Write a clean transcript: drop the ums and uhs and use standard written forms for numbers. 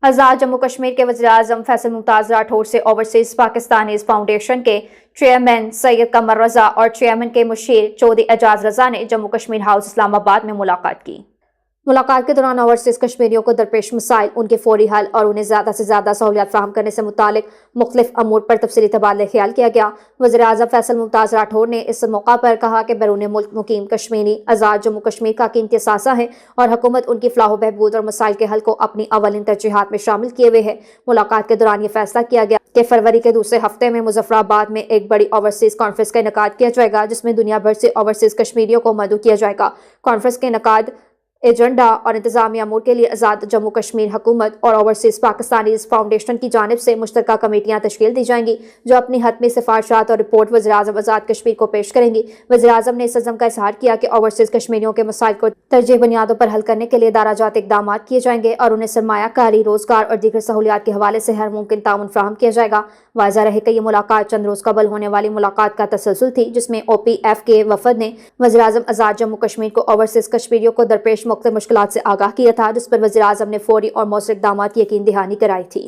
आज़ाद जम्मू कश्मीर के वज़ीर-ए-आज़म फैसल मुमताज़ राठौर से ओवरसीज़ पाकिस्तानीज़ फाउंडेशन के चेयरमैन सैयद कमर रज़ा और चेयरमैन के मुशीर चौधरी एजाज रज़ा ने जम्मू कश्मीर हाउस इस्लामाबाद में मुलाकात की। मुलाकात के दौरान ओवरसीज़ कश्मीरियों को दरपेश मसाइल, उनके फौरी हल और उन्हें ज़्यादा से ज़्यादा सहूलियत फराहम करने से मुतालिक मुख्तलिफ अमूर पर तफसीली तबादला ख्याल किया गया। वज़ीर-ए-आज़म फैसल मुमताज़ राठौर ने इस मौका पर कहा कि बैरून मुल्क मुकीम कश्मीरी आज़ाद जम्मू कश्मीर का कीमती असासा है और हुकूमत उनकी फलाह बहबूद और मसाइल के हल को अपनी अवलिन तरजीहात में शामिल किए हुए है। मुलाकात के दौरान ये फैसला किया गया कि फरवरी के दूसरे हफ्ते में मुजफ्फराबाद में एक बड़ी ओवरसीज़ कॉन्फ्रेंस का इनेकाद किया जाएगा, जिसमें दुनिया भर से ओवरसीज़ कश्मीरियों को मदऊ किया जाएगा। कॉन्फ्रेंस के इनेकाद एजेंडा और इंतजामी अमूर के लिए आज़ाद जम्मू कश्मीर हुकूमत और ओवरसीज़ पाकिस्तानीज़ फाउंडेशन की जानिब से मुश्तरका कमेटियाँ तश्कील दी जाएंगी, जो अपनी हतमी सिफारिशात और रिपोर्ट वज़ीर-ए-आज़म आज़ाद कश्मीर को पेश करेंगी। वज़ीर-ए-आज़म ने इस अज़्म का इज़हार किया कि ओवरसीज़ कश्मीरियों के मसाइल को तरजीह बुनियादों पर हल करने के लिए दाराजात इक़दाम किए जाएंगे और उन्हें सरमायाकारी, रोज़गार और दीगर सहूलियात के हवाले से हर मुमकिन ताउन फराहम किया जाएगा। वाज़ह रहे कि ये मुलाकात चंद रोज़ कबल होने वाली मुलाकात का तसलसल थी, जिसमें OPF के वफद ने वज़ीर-ए-आज़म आज़ाद जम्मू कश्मीर को ओवरसीज़ कश्मीरियों को दरपेश मुख्तलिफ मुश्किलात से आगाह किया था, जिस पर वज़ीर-ए-आज़म ने फौरी और मौसर इक़दामात की यकीन दहानी कराई थी।